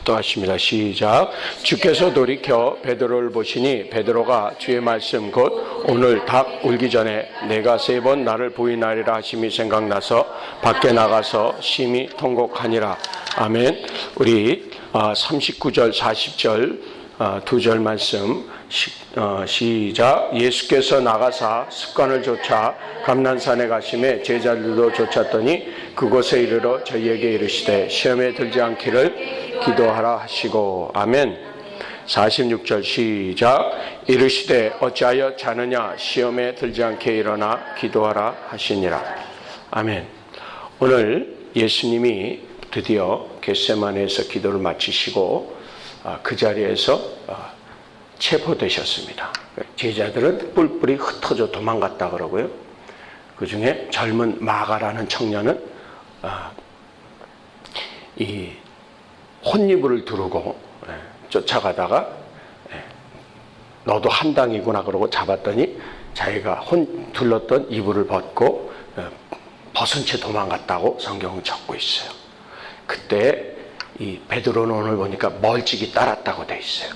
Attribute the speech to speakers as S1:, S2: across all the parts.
S1: 또 하십니다. 시작. 주께서 돌이켜 베드로를 보시니 베드로가 주의 말씀 곧 오늘 닭 울기 전에 내가 3번 나를 부인하리라 하심이 생각나서 밖에 나가서 심히 통곡하니라. 아멘. 우리 39절 40절 두 절 말씀 시작. 예수께서 나가사 습관을 좇아 감난산에 가심에 제자들도 쫓았더니 그곳에 이르러 저희에게 이르시되 시험에 들지 않기를 기도하라 하시고. 아멘. 46절 시작. 이르시되 어찌하여 자느냐 시험에 들지 않게 일어나 기도하라 하시니라. 아멘. 오늘 예수님이 드디어 겟세마네에서 기도를 마치시고 그 자리에서 체포되셨습니다. 제자들은 뿔뿔이 흩어져 도망갔다 그러고요. 그 중에 젊은 마가라는 청년은 이 혼이불을 두르고 쫓아가다가 너도 한당이구나 그러고 잡았더니 자기가 둘렀던 이불을 벗고 벗은 채 도망갔다고 성경은 적고 있어요. 그때 이 베드로는 오늘 보니까 멀찍이 따랐다고 돼 있어요.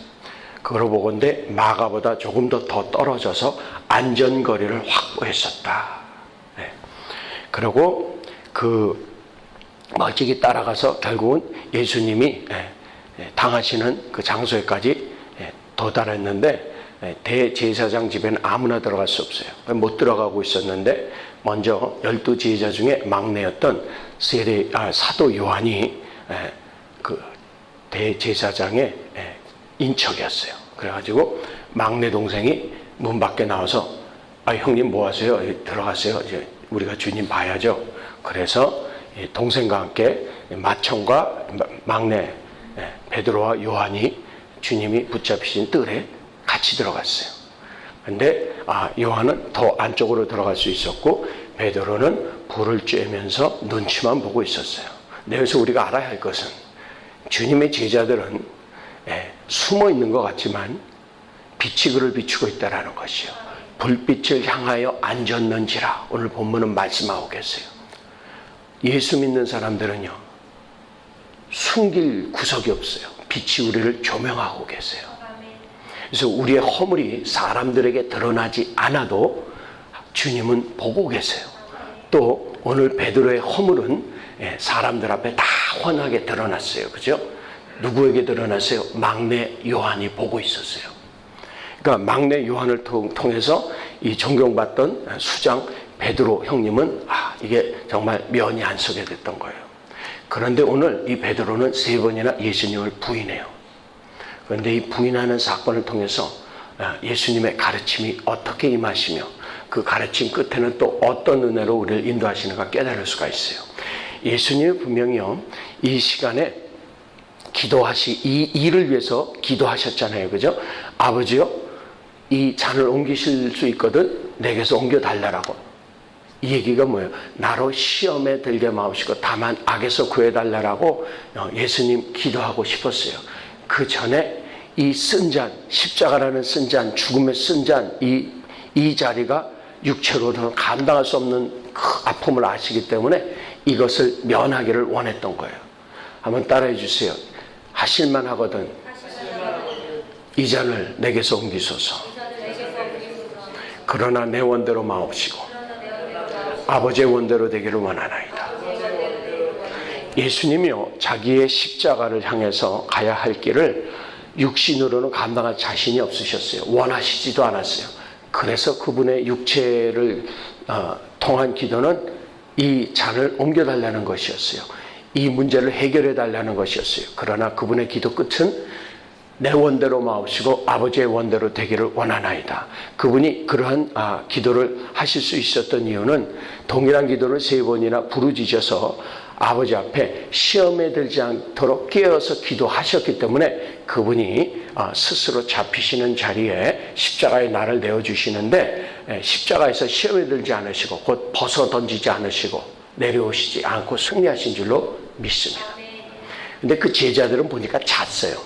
S1: 그걸 보건대 마가보다 조금 더 떨어져서 안전거리를 확보했었다. 그리고 그 멀찍이 따라가서 결국은 예수님이 당하시는 그 장소에까지 도달했는데 대제사장 집에는 아무나 들어갈 수 없어요. 못 들어가고 있었는데 먼저 12제자 중에 막내였던 사도 요한이 그 대제사장의 인척이었어요. 그래가지고 막내 동생이 문 밖에 나와서 형님 뭐 하세요? 들어가세요. 이제 우리가 주님 봐야죠. 그래서 동생과 함께 맏형과 막내 베드로와 요한이 주님이 붙잡히신 뜰에 같이 들어갔어요. 근데 요한은 더 안쪽으로 들어갈 수 있었고 베드로는 불을 쬐면서 눈치만 보고 있었어요. 근데 여기서 우리가 알아야 할 것은 주님의 제자들은 숨어 있는 것 같지만 빛이 그를 비추고 있다는 것이요. 불빛을 향하여 앉았는지라 오늘 본문은 말씀하고 계세요. 예수 믿는 사람들은요. 숨길 구석이 없어요. 빛이 우리를 조명하고 계세요. 그래서 우리의 허물이 사람들에게 드러나지 않아도 주님은 보고 계세요. 또 오늘 베드로의 허물은 사람들 앞에 다 훤하게 드러났어요. 그죠? 누구에게 드러났어요? 막내 요한이 보고 있었어요. 그러니까 막내 요한을 통해서 이 존경받던 수장 베드로 형님은 이게 정말 면이 안 서게 됐던 거예요. 그런데 오늘 이 베드로는 3번이나 예수님을 부인해요. 그런데 이 부인하는 사건을 통해서 예수님의 가르침이 어떻게 임하시며 그 가르침 끝에는 또 어떤 은혜로 우리를 인도하시는가 깨달을 수가 있어요. 예수님은 분명히요 이 시간에 이 일을 위해서 기도하셨잖아요. 그죠? 아버지요, 이 잔을 옮기실 수 있거든 내게서 옮겨달라고. 이 얘기가 뭐예요? 나로 시험에 들게 마옵시고 다만 악에서 구해달라고 예수님 기도하고 싶었어요. 그 전에 이 쓴 잔, 십자가라는 쓴 잔, 죽음의 쓴 잔, 이 자리가 육체로는 감당할 수 없는 그 아픔을 아시기 때문에 이것을 면하기를 원했던 거예요. 한번 따라해 주세요. 하실만 하거든 이 잔을 내게서 옮기소서. 그러나 내 원대로 마옵시고 아버지의 원대로 되기를 원하나이다. 예수님이요 자기의 십자가를 향해서 가야 할 길을 육신으로는 감당할 자신이 없으셨어요. 원하시지도 않았어요. 그래서 그분의 육체를 통한 기도는 이 잔을 옮겨달라는 것이었어요. 이 문제를 해결해 달라는 것이었어요. 그러나 그분의 기도 끝은 내 원대로 마옵시고 아버지의 원대로 되기를 원하나이다. 그분이 그러한 기도를 하실 수 있었던 이유는 동일한 기도를 3번이나 부르짖어서 아버지 앞에 시험에 들지 않도록 깨어서 기도하셨기 때문에 그분이 스스로 잡히시는 자리에 십자가의 날을 내어주시는데 십자가에서 시험에 들지 않으시고 곧 벗어 던지지 않으시고 내려오시지 않고 승리하신 줄로 믿습니다. 근데 그 제자들은 보니까 잤어요.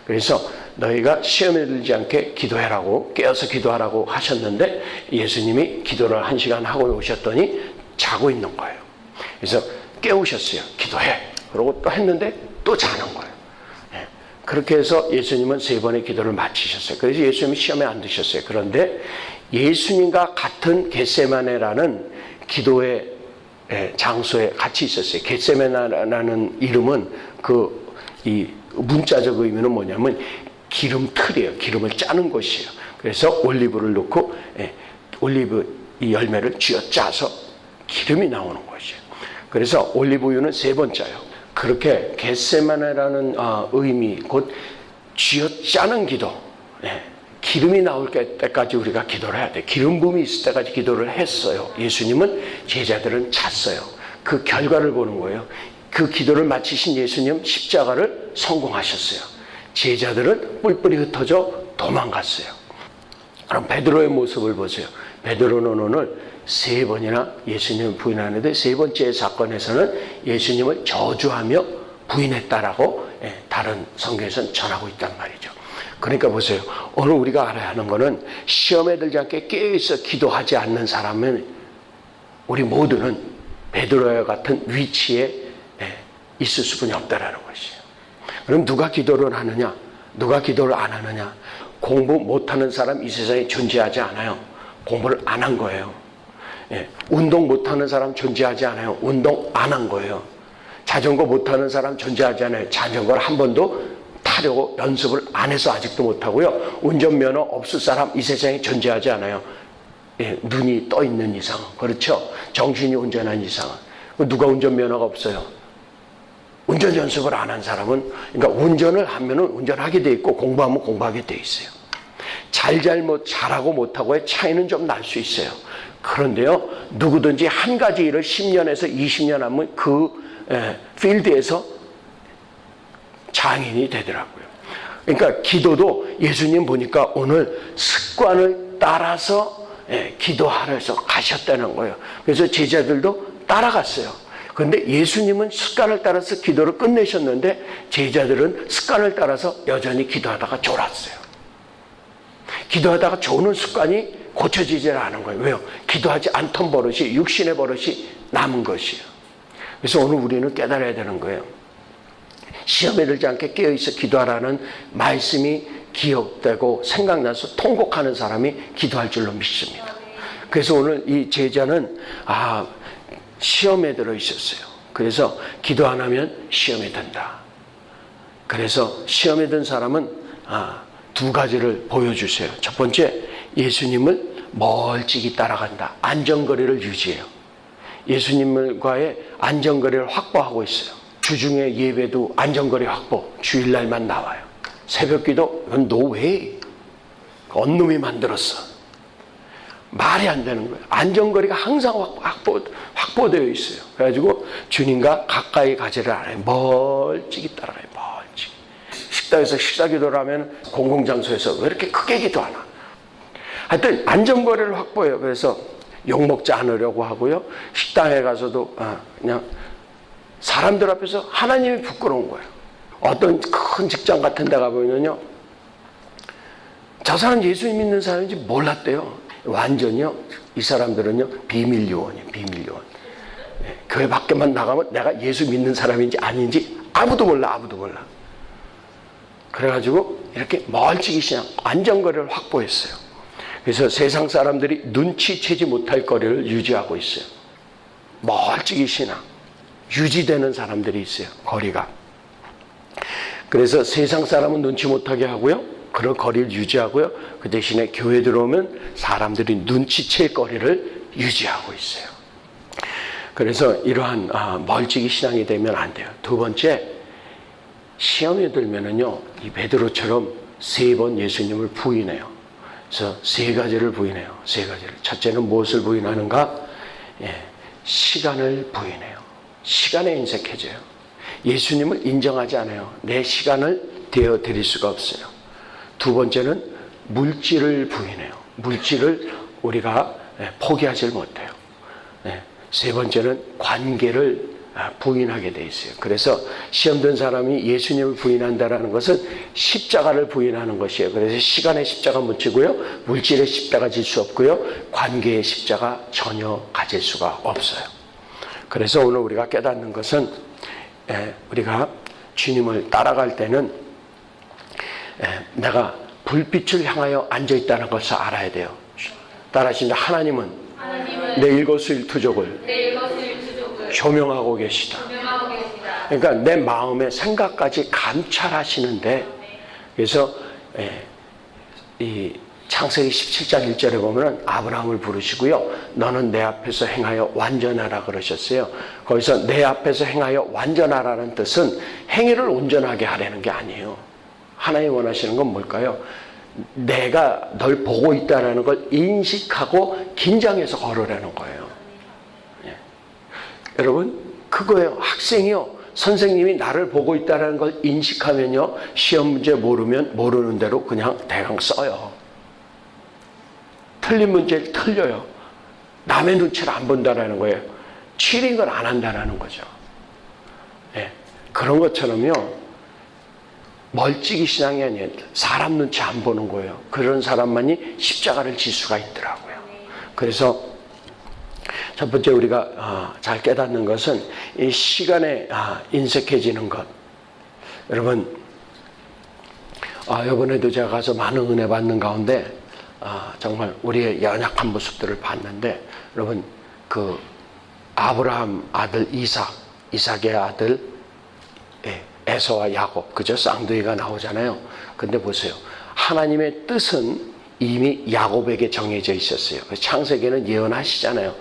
S1: 그래서 너희가 시험에 들지 않게 기도해라고 깨어서 기도하라고 하셨는데 예수님이 기도를 1시간 하고 오셨더니 자고 있는 거예요. 그래서 깨우셨어요. 기도해. 그러고 또 했는데 또 자는 거예요. 그렇게 해서 예수님은 3번의 기도를 마치셨어요. 그래서 예수님이 시험에 안 드셨어요. 그런데 예수님과 같은 겟세마네라는 기도의 장소에 같이 있었어요. 겟세마네라는 이름은 이 문자적 의미는 뭐냐면 기름틀이에요. 기름을 짜는 곳이에요. 그래서 올리브를 넣고 올리브 이 열매를 쥐어짜서 기름이 나오는 것이에요. 그래서 올리브유는 3번 짜요. 그렇게 겟세마네라는 의미, 곧 쥐어짜는 기도, 기름이 나올 때까지 우리가 기도를 해야 돼. 기름 부음이 있을 때까지 기도를 했어요. 예수님은, 제자들은 잤어요. 그 결과를 보는 거예요. 그 기도를 마치신 예수님 십자가를 성공하셨어요. 제자들은 뿔뿔이 흩어져 도망갔어요. 그럼 베드로의 모습을 보세요. 베드로는 오늘 3번이나 예수님을 부인하는데 3번째 사건에서는 예수님을 저주하며 부인했다라고 다른 성경에서는 전하고 있단 말이죠. 그러니까 보세요. 오늘 우리가 알아야 하는 것은 시험에 들지 않게 깨어있어 기도하지 않는 사람은 우리 모두는 베드로와 같은 위치에 있을 수뿐이 없다라는 것이에요. 그럼 누가 기도를 하느냐? 누가 기도를 안 하느냐? 공부 못하는 사람 이 세상에 존재하지 않아요. 공부를 안 한 거예요. 운동 못하는 사람 존재하지 않아요. 운동 안 한 거예요. 자전거 못하는 사람 존재하지 않아요. 자전거를 한 번도 타려고 연습을 안 해서 아직도 못하고요. 운전면허 없을 사람 이 세상에 존재하지 않아요. 눈이 떠 있는 이상, 그렇죠? 정신이 온전한 이상은. 누가 운전면허가 없어요? 운전 연습을 안 한 사람은, 그러니까 운전을 하면은 운전하게 돼 있고 공부하면 공부하게 돼 있어요. 잘못, 잘하고 못하고의 차이는 좀 날 수 있어요. 그런데요, 누구든지 한 가지 일을 10년에서 20년 하면 그 필드에서 장인이 되더라고요. 그러니까 기도도 예수님 보니까 오늘 습관을 따라서 기도하러 가셨다는 거예요. 그래서 제자들도 따라갔어요. 그런데 예수님은 습관을 따라서 기도를 끝내셨는데 제자들은 습관을 따라서 여전히 기도하다가 졸았어요. 기도하다가 조는 습관이 고쳐지지 않은 거예요. 왜요? 기도하지 않던 버릇이, 육신의 버릇이 남은 것이에요. 그래서 오늘 우리는 깨달아야 되는 거예요. 시험에 들지 않게 깨어있어 기도하라는 말씀이 기억되고 생각나서 통곡하는 사람이 기도할 줄로 믿습니다. 그래서 오늘 이 제자는 시험에 들어 있었어요. 그래서 기도 안 하면 시험에 든다. 그래서 시험에 든 사람은 2가지를 보여주세요. 첫 번째, 예수님을 멀찍이 따라간다. 안전거리를 유지해요. 예수님과의 안전거리를 확보하고 있어요. 주중에 예배도 안전거리 확보, 주일날만 나와요. 새벽기도, 너 왜? 언놈이 만들었어. 말이 안 되는 거예요. 안전거리가 항상 확보되어 있어요. 그래가지고 주님과 가까이 가지를 않아요. 멀찍이 따라가요. 멀찍이. 식당에서 식사기도를 하면 공공장소에서 왜 이렇게 크게 기도하나? 하여튼 안전거리를 확보해요. 그래서 욕먹지 않으려고 하고요. 식당에 가서도 그냥 사람들 앞에서 하나님이 부끄러운 거예요. 어떤 큰 직장 같은 데 가보면요, 저 사람 예수님 믿는 사람인지 몰랐대요. 완전히요, 이 사람들은요 비밀 요원이에요. 비밀 요원. 교회 밖에만 나가면 내가 예수 믿는 사람인지 아닌지 아무도 몰라. 그래가지고 이렇게 멀찍이 그냥 안전거리를 확보했어요. 그래서 세상 사람들이 눈치채지 못할 거리를 유지하고 있어요. 멀찍이 신앙 유지되는 사람들이 있어요. 거리가. 그래서 세상 사람은 눈치 못하게 하고요, 그런 거리를 유지하고요, 그 대신에 교회 들어오면 사람들이 눈치챌 거리를 유지하고 있어요. 그래서 이러한 멀찍이 신앙이 되면 안 돼요. 2번째, 시험에 들면은요, 이 베드로처럼 3번 예수님을 부인해요. 그래서 3가지를 부인해요. 3가지를. 첫째는 무엇을 부인하는가? 시간을 부인해요. 시간에 인색해져요. 예수님을 인정하지 않아요. 내 시간을 대어 드릴 수가 없어요. 2번째는 물질을 부인해요. 물질을 우리가 포기하지 못해요. 3번째는 관계를 부인하게 돼 있어요. 그래서 시험 든 사람이 예수님을 부인한다는 것은 십자가를 부인하는 것이에요. 그래서 시간의 십자가 못 지고요, 물질의 십자가 질 수 없고요, 관계의 십자가 전혀 가질 수가 없어요. 그래서 오늘 우리가 깨닫는 것은 우리가 주님을 따라갈 때는 내가 불빛을 향하여 앉아있다는 것을 알아야 돼요. 따라하시면 하나님은 내 일거수일투족을 조명하고 계시다. 그러니까 내 마음의 생각까지 감찰하시는데, 그래서 이 창세기 17장 1절에 보면 아브라함을 부르시고요, 너는 내 앞에서 행하여 완전하라 그러셨어요. 거기서 내 앞에서 행하여 완전하라는 뜻은 행위를 온전하게 하려는 게 아니에요. 하나님 원하시는 건 뭘까요? 내가 널 보고 있다는 걸 인식하고 긴장해서 걸으라는 거예요. 여러분, 그거예요. 학생이요, 선생님이 나를 보고 있다는 걸 인식하면요, 시험 문제 모르면 모르는 대로 그냥 대강 써요. 틀린 문제를 틀려요. 남의 눈치를 안 본다는 거예요. 치링을 안 한다는 거죠. 그런 것처럼요, 멀찍이 신앙이 아니에요. 사람 눈치 안 보는 거예요. 그런 사람만이 십자가를 질 수가 있더라고요. 그래서 첫 번째 우리가 잘 깨닫는 것은 이 시간에 인색해지는 것. 여러분, 이번에도 제가 가서 많은 은혜 받는 가운데 정말 우리의 연약한 모습들을 봤는데, 여러분, 그 아브라함 아들 이삭의 아들 에서와 야곱, 그죠? 쌍둥이가 나오잖아요. 근데 보세요, 하나님의 뜻은 이미 야곱에게 정해져 있었어요. 창세기는 예언하시잖아요.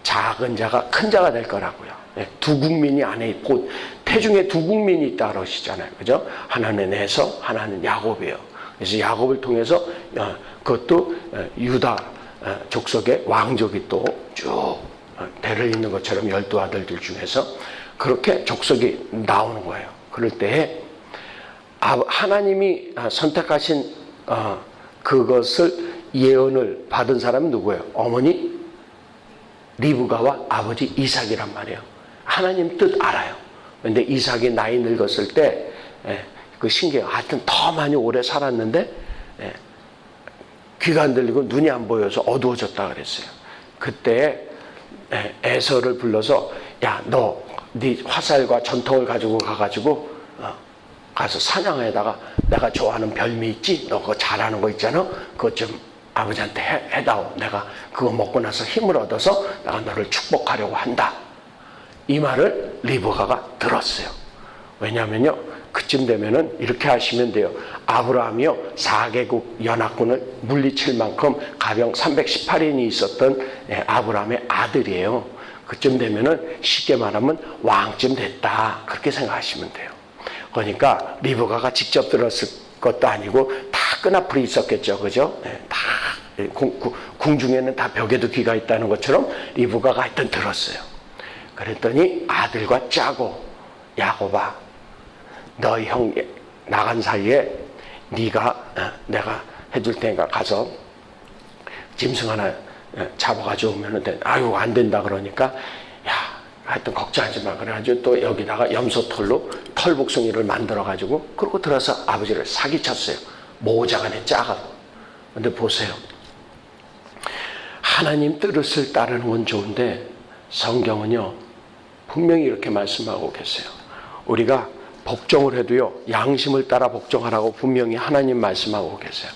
S1: 작은 자가 큰 자가 될 거라고요. 두 국민이 안에 있고 태중에 두 국민이 있다 그러시잖아요. 그죠? 하나는 에서, 하나는 야곱이에요. 그래서 야곱을 통해서 그것도 유다 족속의 왕족이 또 쭉 대를 잇는 것처럼 12아들들 중에서 그렇게 족속이 나오는 거예요. 그럴 때에 하나님이 선택하신 그것을 예언을 받은 사람은 누구예요? 어머니 리브가와 아버지 이삭이란 말이에요. 하나님 뜻 알아요. 그런데 이삭이 나이 늙었을 때 그 신기해요. 하여튼 더 많이 오래 살았는데 귀가 안 들리고 눈이 안 보여서 어두워졌다 그랬어요. 그때 에서를 불러서, 야, 너 네 화살과 전통을 가지고 가가지고 가서 사냥에다가 내가 좋아하는 별미 있지? 너 그거 잘하는 거 있잖아? 그거 좀 아버지한테 해다오. 내가 그거 먹고 나서 힘을 얻어서 내가 너를 축복하려고 한다. 이 말을 리브가가 들었어요. 왜냐하면요, 그쯤 되면은 이렇게 하시면 돼요. 아브라함이요, 4개국 연합군을 물리칠 만큼 가병 318인이 있었던 아브라함의 아들이에요. 그쯤 되면은 쉽게 말하면 왕쯤 됐다, 그렇게 생각하시면 돼요. 그러니까 리브가가 직접 들었을 것도 아니고 다 끈앞으로 있었겠죠, 그죠? 다 궁중에는 다 벽에도 귀가 있다는 것처럼 리브가가 하여튼 들었어요. 그랬더니 아들과 짜고, 야곱아, 너희 형 나간 사이에 내가 해줄 테니까 가서 짐승 하나 잡아가지고 오면 돼. 아유, 안 된다 그러니까, 야, 하여튼 걱정하지 마. 그래가지고 또 여기다가 염소털로 털복숭이를 만들어가지고 그러고 들어서 아버지를 사기쳤어요. 모자간에 짜가고. 근데 보세요, 하나님 뜻을 따르는 건 좋은데 성경은요, 분명히 이렇게 말씀하고 계세요. 우리가 복종을 해도요, 양심을 따라 복종하라고 분명히 하나님 말씀하고 계세요.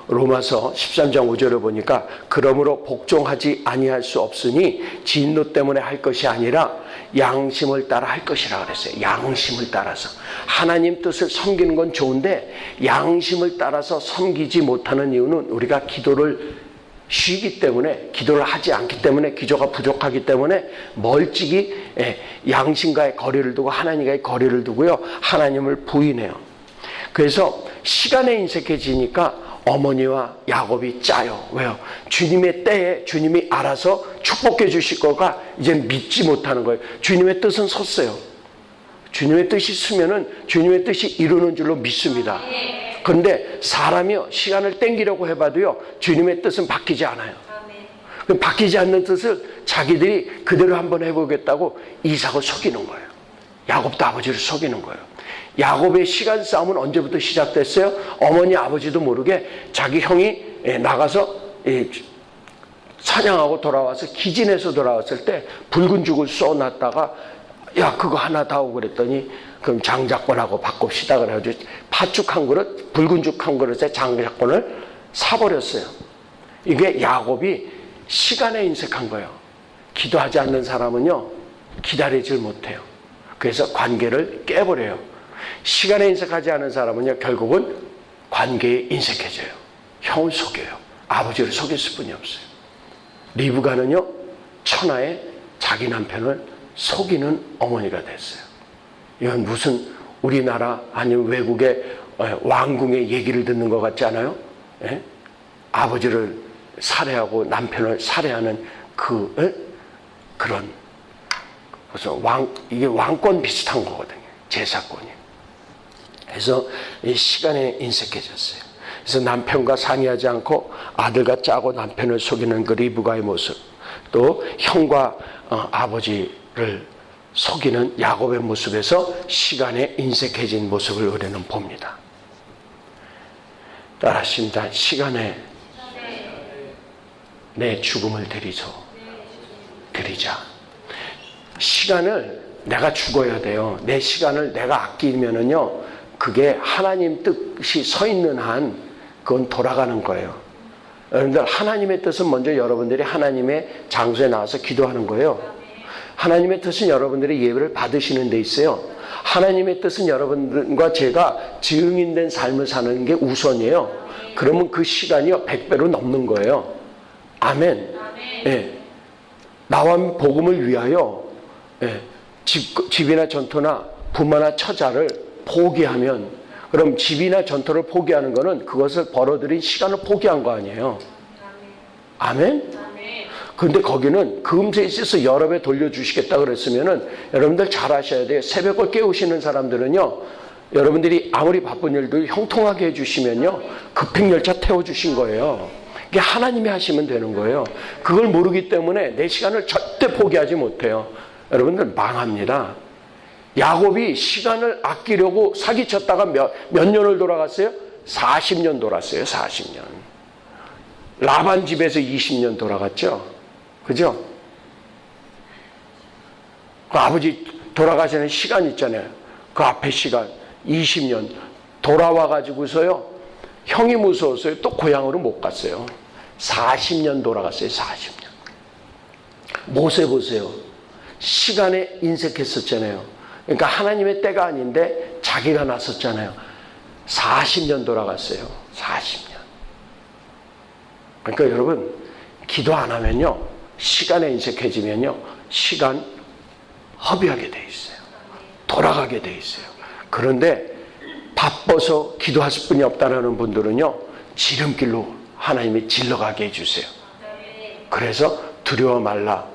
S1: 로마서 13장 5절에 보니까, 그러므로 복종하지 아니할 수 없으니 진노 때문에 할 것이 아니라 양심을 따라 할 것이라 그랬어요. 양심을 따라서. 하나님 뜻을 섬기는 건 좋은데 양심을 따라서 섬기지 못하는 이유는 우리가 기도를 쉬기 때문에, 기도를 하지 않기 때문에, 기도가 부족하기 때문에 멀찍이 양심과의 거리를 두고 하나님과의 거리를 두고요, 하나님을 부인해요. 그래서 시간에 인색해지니까 어머니와 야곱이 짜요. 왜요? 주님의 때에 주님이 알아서 축복해 주실 거가 이제 믿지 못하는 거예요. 주님의 뜻은 섰어요. 주님의 뜻이 서면은 주님의 뜻이 이루는 줄로 믿습니다. 그런데 사람이요, 시간을 땡기려고 해봐도요, 주님의 뜻은 바뀌지 않아요. 바뀌지 않는 뜻을 자기들이 그대로 한번 해보겠다고 이삭을 속이는 거예요. 야곱도 아버지를 속이는 거예요. 야곱의 시간 싸움은 언제부터 시작됐어요? 어머니 아버지도 모르게 자기 형이 나가서 사냥하고 돌아와서 기진해서 돌아왔을 때 붉은 죽을 쏘놨다가, 야, 그거 하나 다오 그랬더니 그럼 장자권하고 바꿉시다. 그래가지고 팥죽 한 그릇, 붉은 죽 한 그릇에 장자권을 사버렸어요. 이게 야곱이 시간에 인색한 거예요. 기도하지 않는 사람은요, 기다리질 못해요. 그래서 관계를 깨버려요. 시간에 인색하지 않은 사람은요, 결국은 관계에 인색해져요. 형을 속여요. 아버지를 속였을 뿐이 없어요. 리브가는요, 천하에 자기 남편을 속이는 어머니가 됐어요. 이건 무슨 우리나라 아니면 외국의 왕궁의 얘기를 듣는 것 같지 않아요? 예? 아버지를 살해하고 남편을 살해하는 그런 그래서 이게 왕권 비슷한 거거든요. 제사권이. 그래서 이 시간에 인색해졌어요. 그래서 남편과 상의하지 않고 아들과 짜고 남편을 속이는 그 리브가의 모습, 또 형과 아버지를 속이는 야곱의 모습에서 시간에 인색해진 모습을 우리는 봅니다. 따라하십니다. 시간에 내 죽음을 드리자. 시간을 내가 죽어야 돼요. 내 시간을 내가 아끼면은요, 그게 하나님 뜻이 서 있는 한 그건 돌아가는 거예요. 여러분들, 하나님의 뜻은 먼저 여러분들이 하나님의 장소에 나와서 기도하는 거예요. 하나님의 뜻은 여러분들이 예배를 받으시는 데 있어요. 하나님의 뜻은 여러분들과 제가 증인된 삶을 사는 게 우선이에요. 그러면 그 시간이요 100배로 넘는 거예요. 아멘. 예. 나와 복음을 위하여 집이나 전토나 부모나 처자를 포기하면, 그럼 집이나 전토를 포기하는 것은 그것을 벌어들인 시간을 포기한 거 아니에요. 아멘. 그런데 거기는 금세 있어서 여러 배 돌려주시겠다 그랬으면은 여러분들 잘 아셔야 돼요. 새벽을 깨우시는 사람들은요, 여러분들이 아무리 바쁜 일도 형통하게 해주시면요, 급행열차 태워주신 거예요. 이게 하나님이 하시면 되는 거예요. 그걸 모르기 때문에 내 시간을 절대 포기하지 못해요. 여러분들 망합니다. 야곱이 시간을 아끼려고 사기쳤다가 몇 년을 돌아갔어요? 40년 돌았어요. 40년. 라반 집에서 20년 돌아갔죠. 그죠? 그 아버지 돌아가시는 시간 있잖아요. 그 앞에 시간 20년 돌아와 가지고서요, 형이 무서웠어요. 또 고향으로 못 갔어요. 40년 돌아갔어요. 40년. 모세 보세요. 시간에 인색했었잖아요. 그러니까 하나님의 때가 아닌데 자기가 나섰잖아요. 40년 돌아갔어요. 40년. 그러니까 여러분, 기도 안 하면요, 시간에 인색해지면요, 시간 허비하게 돼 있어요. 돌아가게 돼 있어요. 그런데 바빠서 기도할 뿐이 없다는 분들은요, 지름길로 하나님이 질러가게 해주세요. 그래서 두려워 말라,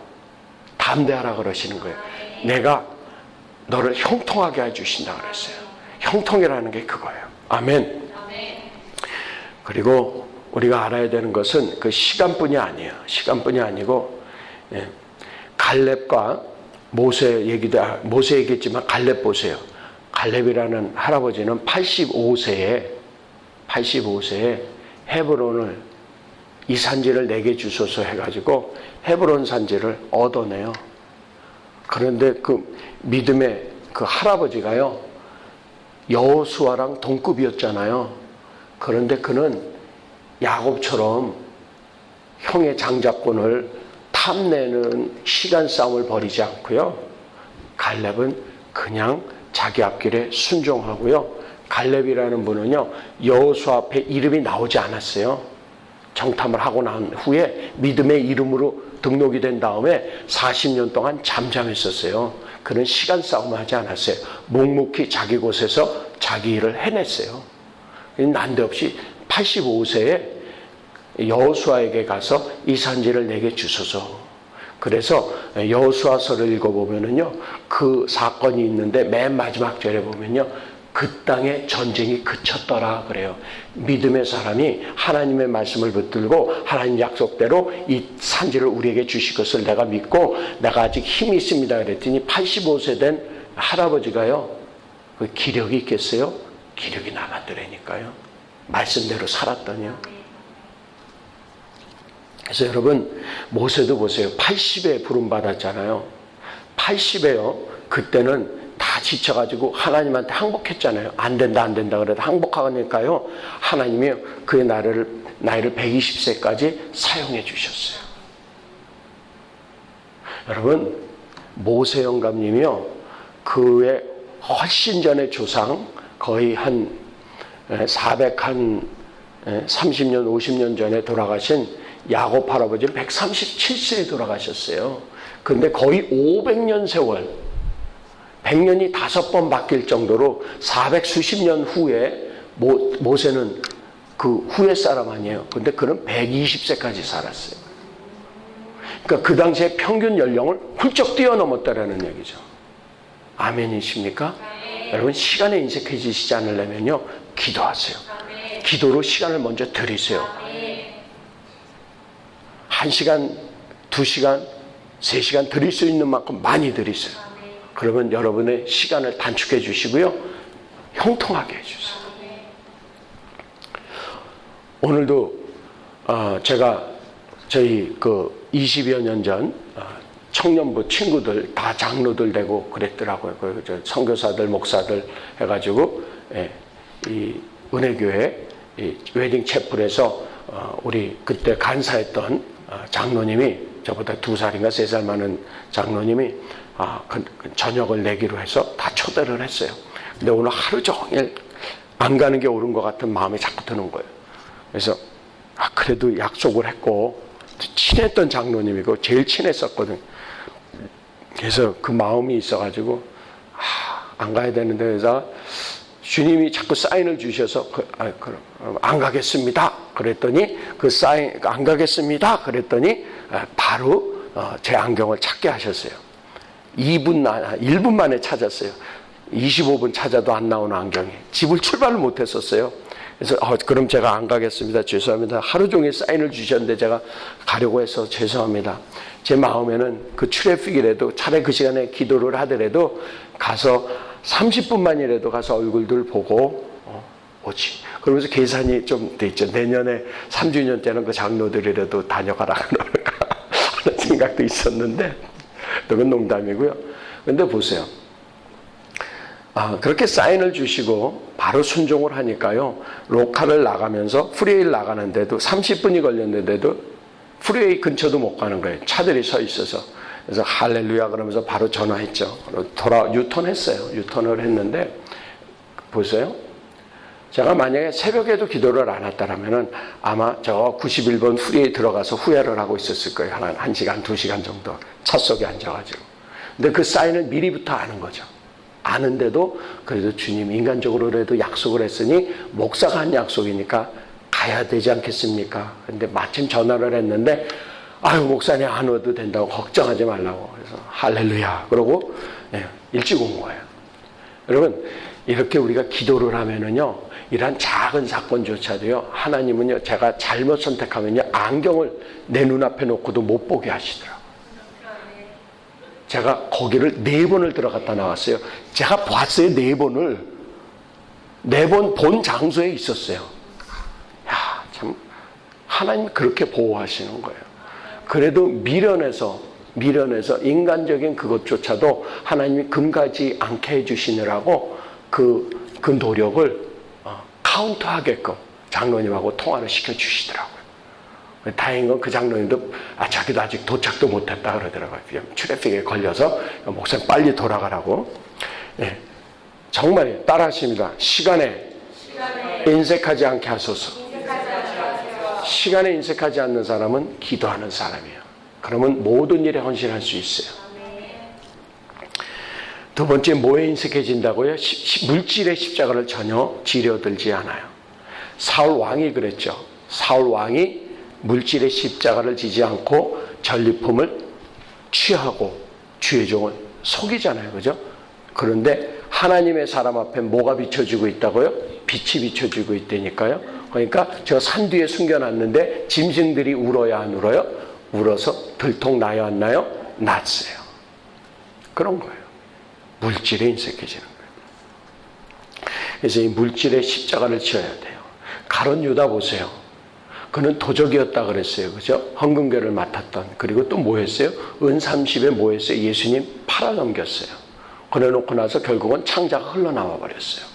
S1: 담대하라 그러시는 거예요. 내가 너를 형통하게 해주신다 그랬어요. 형통이라는 게 그거예요. 아멘. 그리고 우리가 알아야 되는 것은 그 시간뿐이 아니에요. 시간뿐이 아니고, 갈렙과 모세 얘기했지만 갈렙 보세요. 갈렙이라는 할아버지는 85세에 헤브론을, 이 산지를 내게 주소서 해가지고 헤브론 산지를 얻어내요. 그런데 그 믿음의 그 할아버지가요, 여호수아랑 동급이었잖아요. 그런데 그는 야곱처럼 형의 장자권을 탐내는 시간 싸움을 벌이지 않고요, 갈렙은 그냥 자기 앞길에 순종하고요. 갈렙이라는 분은요, 여호수아 앞에 이름이 나오지 않았어요. 정탐을 하고 난 후에 믿음의 이름으로 등록이 된 다음에 40년 동안 잠잠했었어요. 그는 시간 싸움을 하지 않았어요. 묵묵히 자기 곳에서 자기 일을 해냈어요. 난데없이 85세에 여호수아에게 가서 이 산지를 내게 주소서. 그래서 여호수아서를 읽어보면은요, 그 사건이 있는데 맨 마지막 절에 보면요, 그 땅에 전쟁이 그쳤더라 그래요. 믿음의 사람이 하나님의 말씀을 붙들고 하나님 약속대로 이 산지를 우리에게 주실 것을 내가 믿고 내가 아직 힘이 있습니다 그랬더니 85세 된 할아버지가요, 그 기력이 있겠어요? 기력이 남았더라니까요. 말씀대로 살았더니요. 그래서 여러분, 모세도 보세요. 80에 부름받았잖아요. 80에요. 그때는 다 다 지쳐가지고 하나님한테 항복했잖아요. 안 된다 안 된다 그래도 항복하니까요. 하나님이 그의 나이를 120세까지 사용해 주셨어요. 여러분 모세 영감님이요. 그의 훨씬 전에 조상 거의 한 30년 50년 전에 돌아가신 야곱 할아버지는 137세에 돌아가셨어요. 근데 거의 500년 세월 100년이 5번 바뀔 정도로 400수십 년 후에 모세는 그 후의 사람 아니에요. 근데 그는 120세까지 살았어요. 그러니까 그 당시에 평균 연령을 훌쩍 뛰어넘었다라는 얘기죠. 아멘이십니까? 아멘. 여러분 시간에 인색해지시지 않으려면요. 기도하세요. 아멘. 기도로 시간을 먼저 들이세요. 아멘. 1시간, 2시간, 3시간 드릴 수 있는 만큼 많이 드리세요. 아멘. 그러면 여러분의 시간을 단축해 주시고요. 형통하게 해주세요. 아멘. 오늘도 제가 저희 20여 년 전 청년부 친구들 다 장로들 되고 그랬더라고요. 선교사들, 목사들 해가지고 이 은혜교회 이 웨딩 채플에서 우리 그때 간사했던 장로님이 저보다 2살인가 3살 많은 장로님이 저녁을 내기로 해서 다 초대를 했어요. 근데 오늘 하루 종일 안 가는 게 옳은 것 같은 마음이 자꾸 드는 거예요. 그래서 그래도 약속을 했고 친했던 장로님이고 제일 친했었거든. 그래서 그 마음이 있어가지고 안 가야 되는데 그래서 주님이 자꾸 사인을 주셔서 그럼 안 가겠습니다. 그랬더니 그 사인 안 가겠습니다. 그랬더니 바로 제 안경을 찾게 하셨어요. 1분 만에 찾았어요. 25분 찾아도 안 나오는 안경이. 집을 출발을 못했었어요. 그래서 그럼 제가 안 가겠습니다. 죄송합니다. 하루 종일 사인을 주셨는데 제가 가려고 해서 죄송합니다. 제 마음에는 그 트래픽이라도 차라리 그 시간에 기도를 하더라도 가서 30분만이라도 가서 얼굴들 보고 오지. 그러면서 계산이 좀 돼 있죠. 내년에 3주년 때는 그 장로들이라도 다녀가라 그럴까 하는 생각도 있었는데 그건 농담이고요. 근데 보세요. 그렇게 사인을 주시고 바로 순종을 하니까요. 로컬을 나가면서 프리웨이를 나가는데도 30분이 걸렸는데도 프리웨이 근처도 못 가는 거예요. 차들이 서 있어서. 그래서 할렐루야 그러면서 바로 전화했죠. 유턴했어요. 유턴을 했는데 보세요. 제가 만약에 새벽에도 기도를 안 했다면 아마 저 91번 프리웨이 들어가서 후회를 하고 있었을 거예요. 한 1시간, 2시간 정도 차 속에 앉아가지고. 근데 그 사인을 미리부터 아는 거죠. 아는데도 그래도 주님 인간적으로라도 약속을 했으니 목사가 한 약속이니까 가야 되지 않겠습니까? 근데 마침 전화를 했는데 목사님 안 와도 된다고 걱정하지 말라고 그래서 할렐루야 그러고 일찍 온 거예요. 여러분 이렇게 우리가 기도를 하면은요 이런 작은 사건조차도요 하나님은요 제가 잘못 선택하면요 안경을 내 눈앞에 놓고도 못 보게 하시더라고요. 제가 거기를 4번을 들어갔다 나왔어요. 제가 봤어요. 4번을. 4번 본 장소에 있었어요. 야, 참 하나님 그렇게 보호하시는 거예요. 그래도 미련해서 인간적인 그것조차도 하나님이 금가지 않게 해주시느라고 그 노력을 카운트하게끔 장로님하고 통화를 시켜주시더라고요. 다행인 건 그 장로님도 자기도 아직 도착도 못했다 그러더라고요. 트래픽에 걸려서 목사님 빨리 돌아가라고. 정말 따라하십니다. 시간에 인색하지 않게 하소서. 시간에 인색하지 않는 사람은 기도하는 사람이에요. 그러면 모든 일에 헌신할 수 있어요. 두 번째 뭐에 인색해진다고요? 물질의 십자가를 전혀 지려들지 않아요. 사울 왕이 그랬죠. 사울 왕이 물질의 십자가를 지지 않고 전리품을 취하고 주의 종을 속이잖아요. 그죠? 그런데 하나님의 사람 앞에 뭐가 비춰지고 있다고요? 빛이 비춰지고 있다니까요. 그러니까 저 산 뒤에 숨겨놨는데 짐승들이 울어야 안 울어요? 울어서 들통 나요 안 나요? 났어요. 그런 거예요. 물질에 인색해지는 거예요. 그래서 이 물질의 십자가를 지어야 돼요. 가룟 유다 보세요. 그는 도적이었다 그랬어요. 그죠? 헌금궤를 맡았던. 그리고 또 뭐 했어요? 은 30에 뭐 했어요? 예수님 팔아넘겼어요. 그래놓고 나서 결국은 창자가 흘러나와 버렸어요.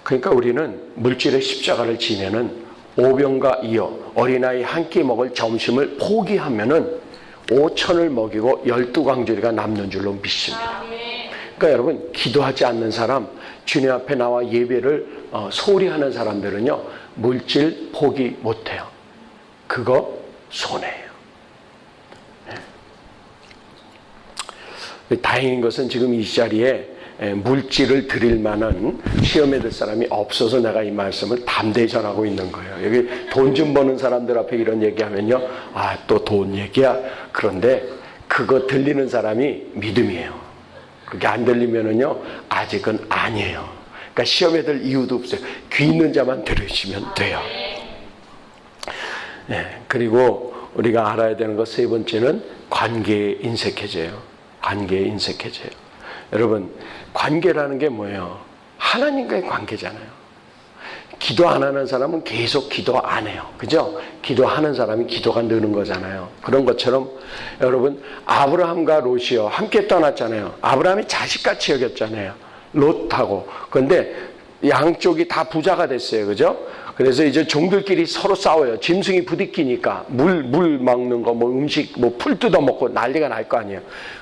S1: 그러니까 우리는 물질의 십자가를 지면은 오병과 이어 어린아이 한 끼 먹을 점심을 포기하면은 5천을 먹이고 12광주리가 남는 줄로 믿습니다. 그러니까 여러분, 기도하지 않는 사람, 주님 앞에 나와 예배를 소홀히 하는 사람들은요, 물질 포기 못해요. 그거 손해예요. 다행인 것은 지금 이 자리에 물질을 드릴 만한 시험에 들 사람이 없어서 내가 이 말씀을 담대히 전하고 있는 거예요. 여기 돈 좀 버는 사람들 앞에 이런 얘기하면요, 아, 또 돈 얘기야. 그런데 그거 들리는 사람이 믿음이에요. 그게 안 들리면은요, 아직은 아니에요. 그러니까 시험에 들 이유도 없어요. 귀 있는 자만 들으시면 돼요. 네, 그리고 우리가 알아야 되는 것 세 번째는 관계에 인색해져요. 관계에 인색해져요. 여러분, 관계라는 게 뭐예요? 하나님과의 관계잖아요. 기도 안 하는 사람은 계속 기도 안 해요. 그죠? 기도하는 사람이 기도가 느는 거잖아요. 그런 것처럼 여러분, 아브라함과 롯이요, 함께 떠났잖아요. 아브라함이 자식같이 여겼잖아요. 롯하고. 그런데 양쪽이 다 부자가 됐어요. 그죠? 그래서 이제 종들끼리 서로 싸워요. 짐승이 부딪히니까 물 먹는 거, 뭐 음식, 뭐 풀 뜯어먹고 난리가 날 거 아니에요.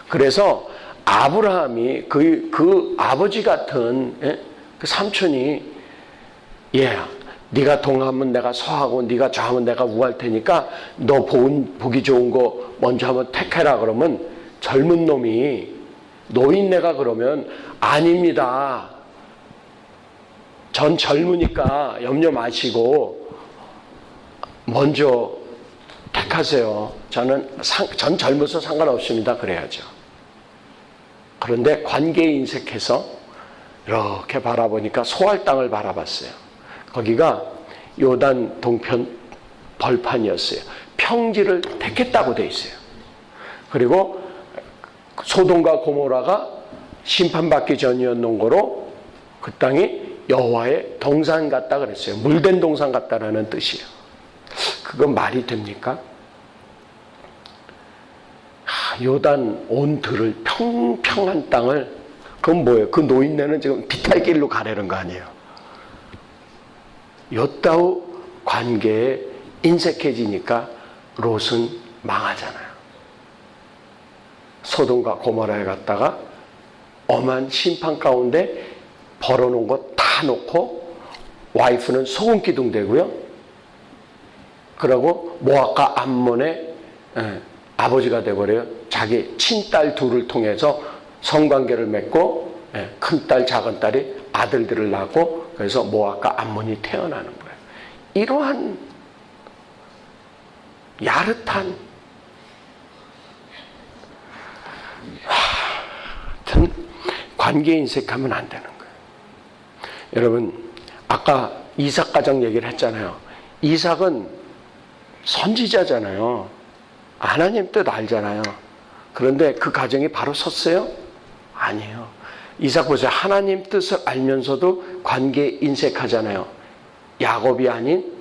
S1: 그래서 아브라함이 그 아버지 같은 그 삼촌이, 얘야, 네가 동하면 내가 서하고 네가 좌하면 내가 우할 테니까 너 보기 좋은 거 먼저 한번 택해라. 그러면 젊은 놈이, 노인네가 그러면 아닙니다. 전 젊으니까 염려 마시고 먼저 택하세요. 전 젊어서 상관없습니다. 그래야죠. 그런데 관계에 인색해서 이렇게 바라보니까 소알 땅을 바라봤어요. 거기가 요단 동편 벌판이었어요. 평지를 택했다고 돼 있어요. 그리고 소돔과 고모라가 심판받기 전이었는 거로 그 땅이 여호와의 동산 같다 그랬어요. 물된 동산 같다라는 뜻이에요. 그건 말이 됩니까? 요단 온 들을 평평한 땅을, 그건 뭐예요? 그 노인네는 지금 비탈길로 가려는 거 아니에요. 요따우 관계에 인색해지니까 롯은 망하잖아요. 소돔과 고모라에 갔다가 엄한 심판 가운데 벌어놓은 거 다 놓고 와이프는 소금 기둥 되고요. 그러고 모압과 암몬의 아버지가 되버려요. 자기 친딸 둘을 통해서 성관계를 맺고 큰딸 작은딸이 아들들을 낳고, 그래서 모압과 암몬이 태어나는 거예요. 이러한 야릇한 하여튼 관계에 인색하면 안 되는 거예요. 여러분, 아까 이삭 가정 얘기를 했잖아요. 이삭은 선지자잖아요. 하나님 뜻 알잖아요. 그런데 그 가정이 바로 섰어요? 아니에요. 이삭 보세요. 하나님 뜻을 알면서도 관계에 인색하잖아요. 야곱이 아닌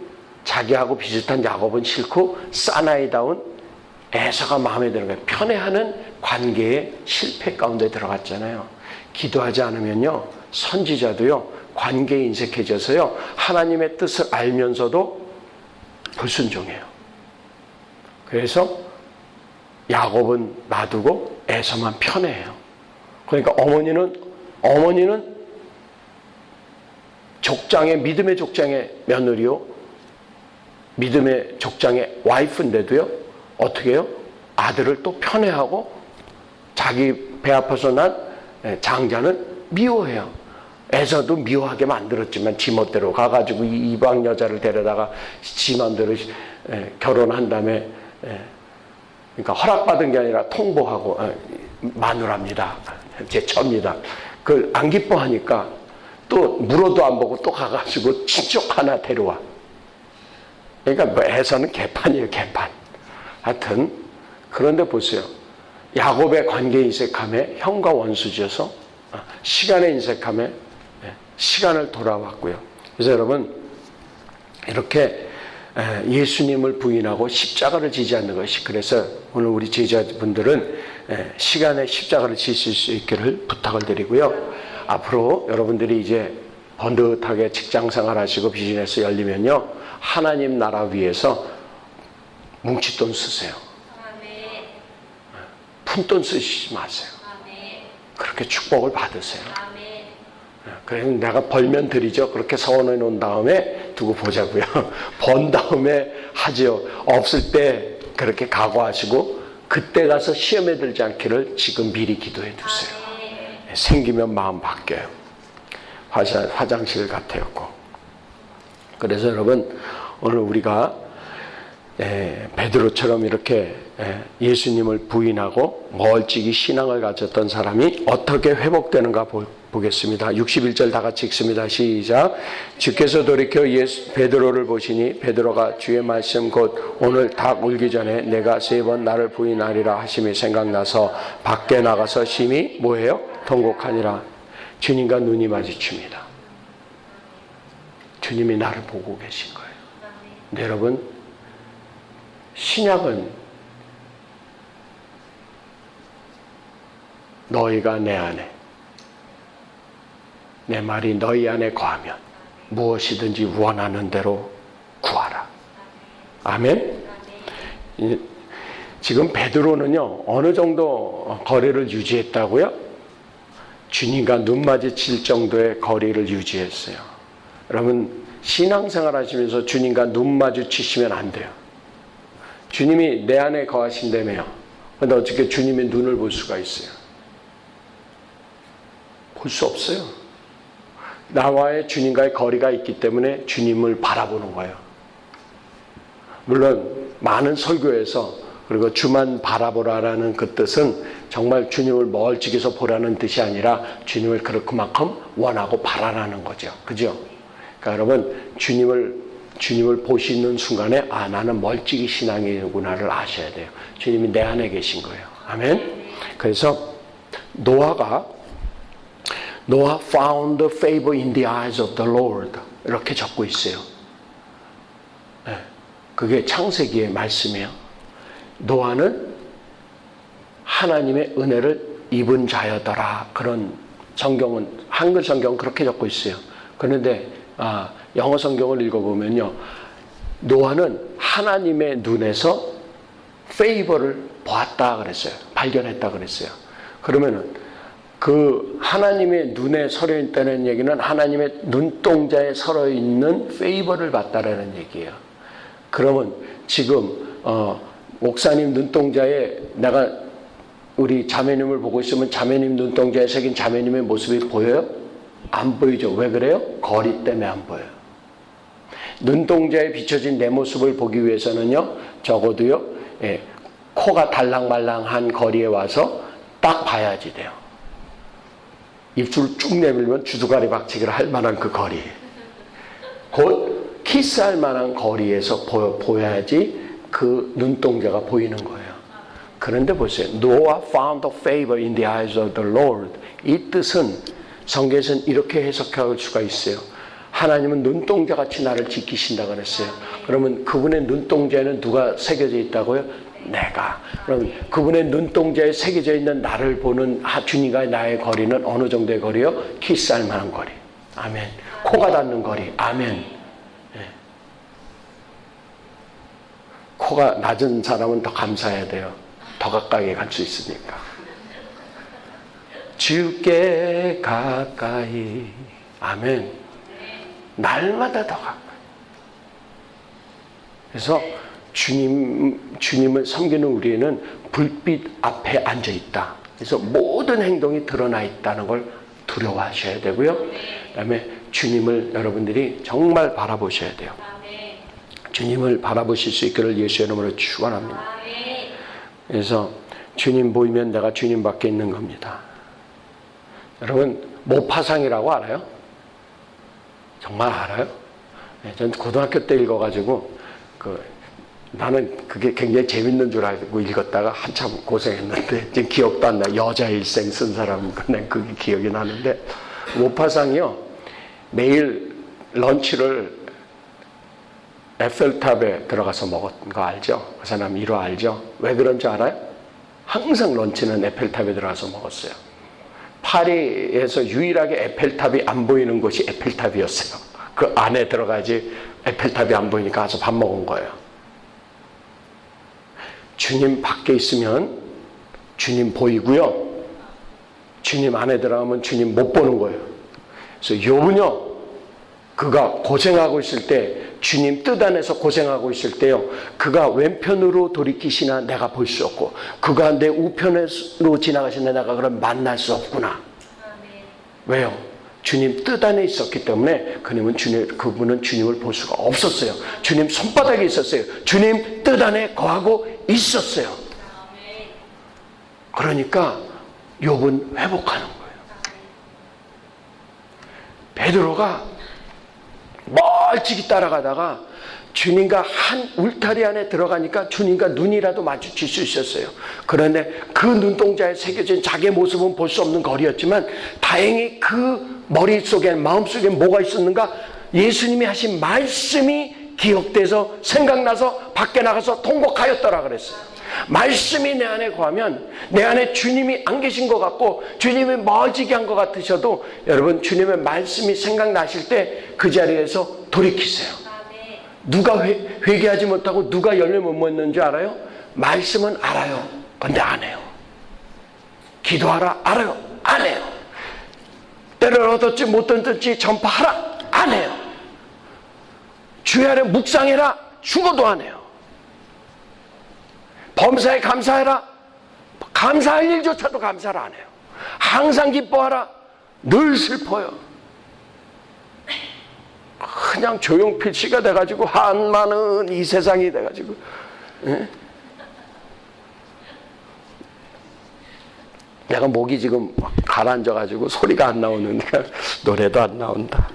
S1: 자기하고 비슷한 야곱은 싫고 사나이다운 에서가 마음에 드는 거예요. 편애하는 관계의 실패 가운데 들어갔잖아요. 기도하지 않으면요, 선지자도요, 관계에 인색해져서요, 하나님의 뜻을 알면서도 불순종해요. 그래서 야곱은 놔두고 에서만 편애해요. 그러니까 어머니는 족장의, 믿음의 족장의 며느리요, 믿음의 족장의 와이프인데도요, 어떻게 해요? 아들을 또 편애하고 자기 배 아파서 난 장자는 미워해요. 에서도 미워하게 만들었지만 지멋대로 가가지고 이방 여자를 데려다가 지 맘대로 결혼한 다음에, 그러니까 허락받은 게 아니라 통보하고, 마누라입니다, 제 처입니다. 그걸 안 기뻐하니까 또 물어도 안 보고 또 가가지고 친척 하나 데려와. 그러니까 뭐 에서는 개판이에요, 개판. 하여튼 그런데 보세요. 야곱의 관계 인색함에 형과 원수지어서 시간의 인색함에 시간을 돌아왔고요. 그래서 여러분, 이렇게 예수님을 부인하고 십자가를 지지 않는 것이, 그래서 오늘 우리 제자분들은 시간에 십자가를 지실 수 있기를 부탁을 드리고요. 앞으로 여러분들이 이제 번듯하게 직장 생활하시고 비즈니스 열리면요, 하나님 나라 위해서 뭉칫돈 쓰세요. 푼돈 쓰시지 마세요. 그렇게 축복을 받으세요. 그래서 내가 벌면 드리죠. 그렇게 서원해 놓은 다음에 두고 보자고요. 번 다음에 하죠. 없을 때 그렇게 각오하시고 그때 가서 시험에 들지 않기를 지금 미리 기도해 두세요. 생기면 마음 바뀌어요. 화장실 같아였고. 그래서 여러분, 오늘 우리가 베드로처럼 이렇게 예수님을 부인하고 멀찍이 신앙을 가졌던 사람이 어떻게 회복되는가 보겠습니다. 61절 다 같이 읽습니다. 시작. 주께서 돌이켜 베드로를 보시니 베드로가 주의 말씀 곧 오늘 닭 울기 전에 내가 3번 나를 부인하리라 하심이 생각나서 밖에 나가서 심히 뭐예요? 통곡하니라. 주님과 눈이 마주칩니다. 주님이 나를 보고 계신 거예요. 근데 여러분, 신약은 너희가 내 안에, 내 말이 너희 안에 거하면 무엇이든지 원하는 대로 구하라. 아멘. 지금 베드로는요, 어느 정도 거리를 유지했다고요? 주님과 눈 마주칠 정도의 거리를 유지했어요. 여러분, 신앙생활 하시면서 주님과 눈 마주치시면 안 돼요. 주님이 내 안에 거하신다며요. 근데 어떻게 주님의 눈을 볼 수가 있어요? 볼 수 없어요. 나와의 주님과의 거리가 있기 때문에 주님을 바라보는 거예요. 물론 많은 설교에서 그리고 주만 바라보라라는 그 뜻은 정말 주님을 멀찍이서 보라는 뜻이 아니라 주님을 그만큼 원하고 바라라는 거죠. 그죠? 그러니까 여러분, 주님을 보시는 순간에 나는 멀찍이 신앙이구나를 아셔야 돼요. 주님이 내 안에 계신 거예요. 아멘. 그래서 노아 found favor in the eyes of the Lord 이렇게 적고 있어요. 그게 창세기의 말씀이에요. 노아는 하나님의 은혜를 입은 자여더라. 그런 성경은, 한글 성경은 그렇게 적고 있어요. 그런데 영어 성경을 읽어보면요, 노아는 하나님의 눈에서 페이버를 보았다 그랬어요. 발견했다 그랬어요. 그러면은 그 하나님의 눈에 서려 있다는 얘기는 하나님의 눈동자에 서려 있는 페이버를 봤다라는 얘기예요. 그러면 지금 목사님 눈동자에 내가 우리 자매님을 보고 있으면 자매님 눈동자에 새긴 자매님의 모습이 보여요? 안 보이죠. 왜 그래요? 거리 때문에 안 보여요. 눈동자에 비춰진 내 모습을 보기 위해서는요, 적어도요, 코가 달랑말랑한 거리에 와서 딱 봐야지 돼요. 입술 쭉 내밀면 주둥아리 박치기를 할 만한 그 거리, 곧 키스할 만한 거리에서 보여야지 그 눈동자가 보이는 거예요. 그런데 보세요. Noah found favor in the eyes of the Lord. 이 뜻은 성경에서는 이렇게 해석할 수가 있어요. 하나님은 눈동자같이 나를 지키신다 그랬어요. 그러면 그분의 눈동자에는 누가 새겨져 있다고요? 내가. 그럼 그분의 눈동자에 새겨져 있는 나를 보는 주님과 나의 거리는 어느 정도의 거리요? 키스할 만한 거리. 아멘. 코가 닿는 거리. 아멘. 네. 코가 낮은 사람은 더 감사해야 돼요. 더 가까이 갈 수 있으니까. 주께 가까이. 아멘. 날마다 더 가까이. 그래서 주님을 섬기는 우리는 불빛 앞에 앉아 있다. 그래서 모든 행동이 드러나 있다는 걸 두려워하셔야 되고요. 그다음에 주님을 여러분들이 정말 바라보셔야 돼요. 주님을 바라보실 수 있기를 예수의 이름으로 축원합니다. 그래서 주님 보이면 내가 주님 밖에 있는 겁니다. 여러분, 모파상이라고 알아요? 정말 알아요? 네, 전 고등학교 때 읽어가지고 나는 그게 굉장히 재밌는 줄 알고 읽었다가 한참 고생했는데 지금 기억도 안 나. 여자 일생 쓴 사람은 난 그게 기억이 나는데, 모파상이요, 매일 런치를 에펠탑에 들어가서 먹은 거 알죠? 그 사람 이로 알죠? 왜 그런 줄 알아요? 항상 런치는 에펠탑에 들어가서 먹었어요. 파리에서 유일하게 에펠탑이 안 보이는 곳이 에펠탑이었어요. 그 안에 들어가지 에펠탑이 안 보이니까 가서 밥 먹은 거예요. 주님 밖에 있으면 주님 보이고요. 주님 안에 들어가면 주님 못 보는 거예요. 그래서 욥은요, 그가 고생하고 있을 때, 주님 뜻 안에서 고생하고 있을 때요, 그가 왼편으로 돌이키시나 내가 볼 수 없고, 그가 내 우편으로 지나가시나 내가 그걸 만날 수 없구나. 왜요? 주님 뜻 안에 있었기 때문에 그분은 주님을 볼 수가 없었어요. 주님 손바닥에 있었어요. 주님 뜻 안에 거하고 있었어요. 그러니까 욥은 회복하는 거예요. 베드로가 멀찍이 따라가다가 주님과 한 울타리 안에 들어가니까 주님과 눈이라도 마주칠 수 있었어요. 그런데 그 눈동자에 새겨진 자기의 모습은 볼 수 없는 거리였지만 다행히 그 머릿속에 마음속에 뭐가 있었는가? 예수님이 하신 말씀이 기억돼서 생각나서 밖에 나가서 통곡하였더라 그랬어요. 말씀이 내 안에 거하면 내 안에 주님이 안 계신 것 같고 주님이 멀찍이 한 것 같으셔도 여러분 주님의 말씀이 생각나실 때 그 자리에서 돌이키세요. 누가 회개하지 못하고 누가 열매 못 먹는 줄 알아요? 말씀은 알아요. 근데 안 해요. 기도하라 알아요. 안 해요. 때를 얻었지 못 얻었지 전파하라 안 해요. 주의 아래 묵상해라 죽어도 안 해요. 범사에 감사해라 감사할 일조차도 감사를 안 해요. 항상 기뻐하라 늘 슬퍼요. 그냥 조용필씨가 돼가지고 한많은 이 세상이 돼가지고 예? 내가 목이 지금 가라앉아가지고 소리가 안 나오는데 노래도 안 나온다.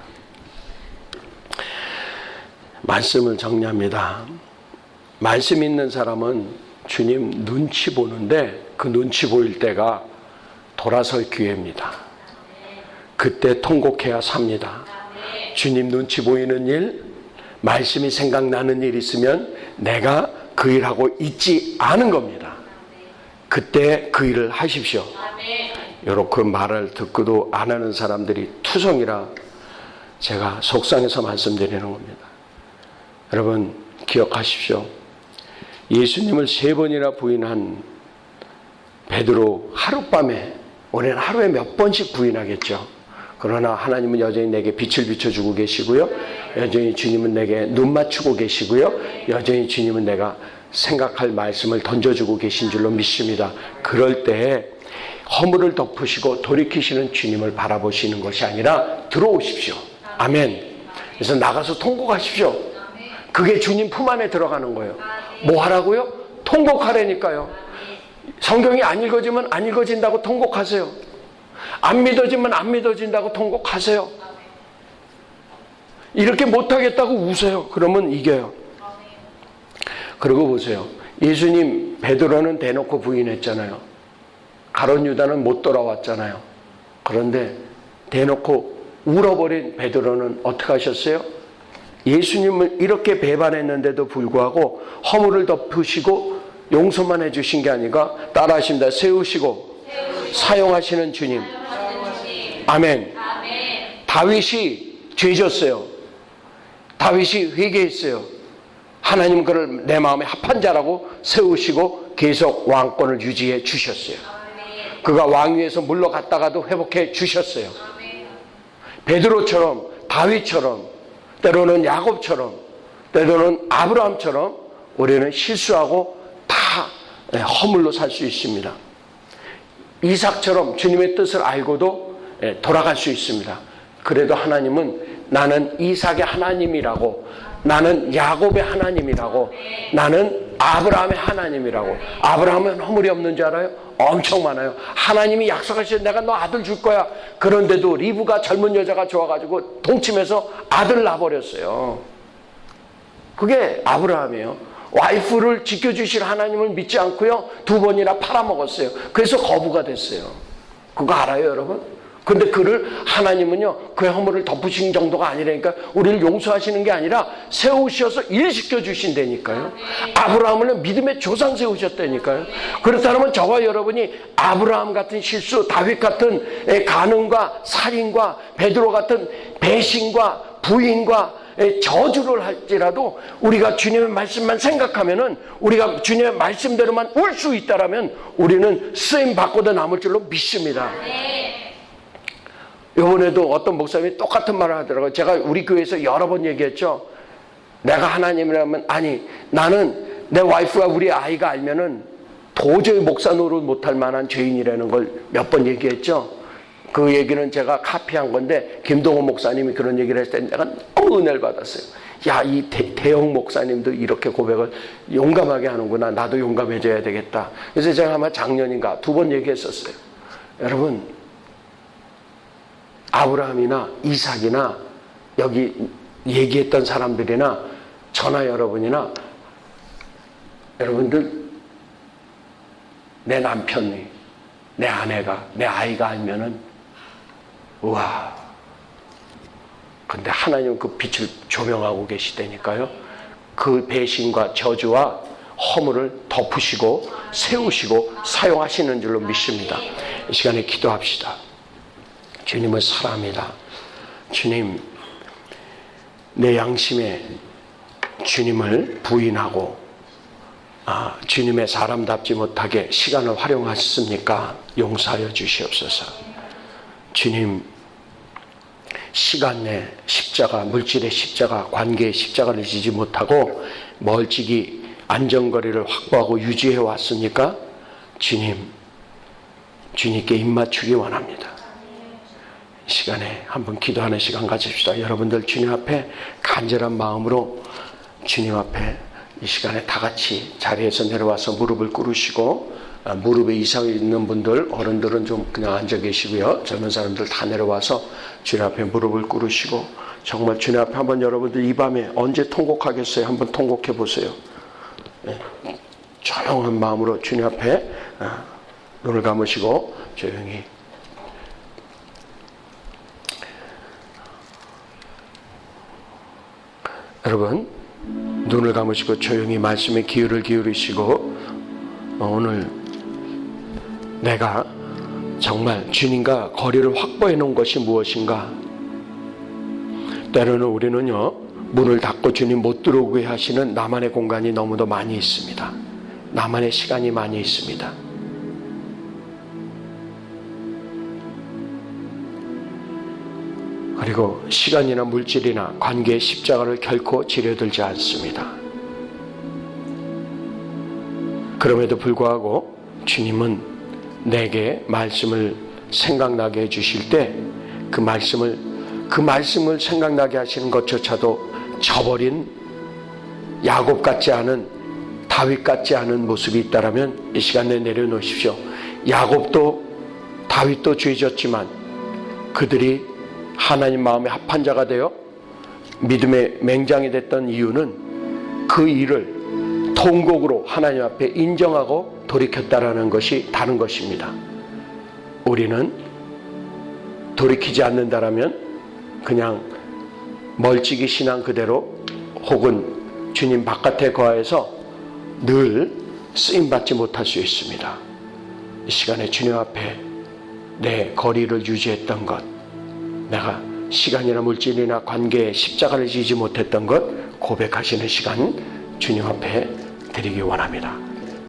S1: 말씀을 정리합니다. 말씀 있는 사람은 주님 눈치 보는데 그 눈치 보일 때가 돌아설 기회입니다. 그때 통곡해야 삽니다. 주님 눈치 보이는 일, 말씀이 생각나는 일 있으면 내가 그 일하고 있지 않은 겁니다. 그때 그 일을 하십시오. 이렇게 말을 듣고도 안 하는 사람들이 투성이라 제가 속상해서 말씀드리는 겁니다. 여러분 기억하십시오. 예수님을 3번이나 부인한 베드로 하룻밤에, 우리는 하루에 몇 번씩 부인하겠죠. 그러나 하나님은 여전히 내게 빛을 비춰주고 계시고요. 여전히 주님은 내게 눈 맞추고 계시고요. 여전히 주님은 내가 생각할 말씀을 던져주고 계신 줄로 믿습니다. 그럴 때 허물을 덮으시고 돌이키시는 주님을 바라보시는 것이 아니라 들어오십시오. 아멘. 그래서 나가서 통곡하십시오. 그게 주님 품 안에 들어가는 거예요. 뭐 하라고요? 통곡하라니까요. 성경이 안 읽어지면 안 읽어진다고 통곡하세요. 안 믿어지면 안 믿어진다고 통곡하세요. 이렇게 못하겠다고 우세요. 그러면 이겨요. 그러고 보세요. 예수님 베드로는 대놓고 부인했잖아요. 가룟 유다는 못 돌아왔잖아요. 그런데 대놓고 울어버린 베드로는 어떻게 하셨어요? 예수님을 이렇게 배반했는데도 불구하고 허물을 덮으시고 용서만 해주신 게 아니라 따라하십니다. 세우시고 사용하시는 주님. 아멘. 다윗이 죄졌어요. 다윗이 회개했어요. 하나님 그를 내 마음에 합한 자라고 세우시고 계속 왕권을 유지해 주셨어요. 그가 왕위에서 물러갔다가도 회복해 주셨어요. 베드로처럼 다윗처럼 때로는 야곱처럼 때로는 아브라함처럼 우리는 실수하고 다 허물로 살 수 있습니다. 이삭처럼 주님의 뜻을 알고도 돌아갈 수 있습니다. 그래도 하나님은 나는 이삭의 하나님이라고, 나는 야곱의 하나님이라고, 나는 아브라함의 하나님이라고. 아브라함은 허물이 없는 줄 알아요? 엄청 많아요. 하나님이 약속하신 내가 너 아들 줄 거야. 그런데도 리브가 젊은 여자가 좋아가지고 동침해서 아들 낳아버렸어요. 그게 아브라함이에요. 와이프를 지켜주실 하나님을 믿지 않고요 2번이나 팔아먹었어요. 그래서 거부가 됐어요. 그거 알아요 여러분? 근데 그를 하나님은요, 그의 허물을 덮으신 정도가 아니라니까, 우리를 용서하시는 게 아니라 세우셔서 일시켜 주신다니까요. 아브라함은 믿음의 조상 세우셨다니까요. 그렇다면 저와 여러분이 아브라함 같은 실수, 다윗 같은 간음과 살인과 베드로 같은 배신과 부인과 저주를 할지라도 우리가 주님의 말씀만 생각하면은, 우리가 주님의 말씀대로만 울 수 있다라면 우리는 쓰임 받고도 남을 줄로 믿습니다. 이번에도 어떤 목사님이 똑같은 말을 하더라고요. 제가 우리 교회에서 여러 번 얘기했죠. 내가 하나님이라면, 아니, 나는 내 와이프가 우리 아이가 알면은 도저히 목사 노릇 못할 만한 죄인이라는 걸 몇 번 얘기했죠. 그 얘기는 제가 카피한 건데, 김동호 목사님이 그런 얘기를 했을 때 내가 너무 은혜를 받았어요. 야, 이 대형 목사님도 이렇게 고백을 용감하게 하는구나. 나도 용감해져야 되겠다. 그래서 제가 아마 작년인가 2번 얘기했었어요. 여러분, 아브라함이나 이삭이나 여기 얘기했던 사람들이나 저나 여러분이나, 여러분들 내 남편이, 내 아내가, 내 아이가 알면은, 우와. 근데 하나님은 그 빛을 조명하고 계시다니까요. 그 배신과 저주와 허물을 덮으시고 세우시고 사용하시는 줄로 믿습니다. 이 시간에 기도합시다. 주님을 사랑합니다. 주님, 내 양심에 주님을 부인하고 주님의 사람답지 못하게 시간을 활용하셨습니까? 용서하여 주시옵소서. 주님, 시간 내 십자가, 물질의 십자가, 관계의 십자가를 지지 못하고 멀찍이 안전거리를 확보하고 유지해 왔습니까? 주님, 주님께 입맞추기 원합니다. 이 시간에 한번 기도하는 시간 가집시다. 여러분들 주님 앞에 간절한 마음으로 주님 앞에 이 시간에 다 같이 자리에서 내려와서 무릎을 꿇으시고, 무릎에 이상이 있는 분들, 어른들은 좀 그냥 앉아 계시고요. 젊은 사람들 다 내려와서 주님 앞에 무릎을 꿇으시고, 정말 주님 앞에 한번 여러분들 이 밤에 언제 통곡하겠어요? 한번 통곡해 보세요. 네. 조용한 마음으로 주님 앞에 눈을 감으시고 조용히. 여러분, 눈을 감으시고 조용히 말씀에 귀를 기울이시고, 오늘 내가 정말 주님과 거리를 확보해 놓은 것이 무엇인가? 때로는 우리는요, 문을 닫고 주님 못 들어오게 하시는 나만의 공간이 너무도 많이 있습니다. 나만의 시간이 많이 있습니다. 그리고 시간이나 물질이나 관계의 십자가를 결코 지려들지 않습니다. 그럼에도 불구하고 주님은 내게 말씀을 생각나게 해주실 때 그 말씀을 생각나게 하시는 것조차도 저버린 야곱 같지 않은, 다윗 같지 않은 모습이 있다라면 이 시간에 내려놓으십시오. 야곱도 다윗도 죄졌지만 그들이 하나님 마음에 합한 자가 되어 믿음의 맹장이 됐던 이유는 그 일을 통곡으로 하나님 앞에 인정하고 돌이켰다라는 것이 다른 것입니다. 우리는 돌이키지 않는다라면 그냥 멀찍이 신앙 그대로 혹은 주님 바깥에 거하여서 늘 쓰임받지 못할 수 있습니다. 이 시간에 주님 앞에 내 거리를 유지했던 것, 내가 시간이나 물질이나 관계에 십자가를 지지 못했던 것 고백하시는 시간 주님 앞에 드리기 원합니다.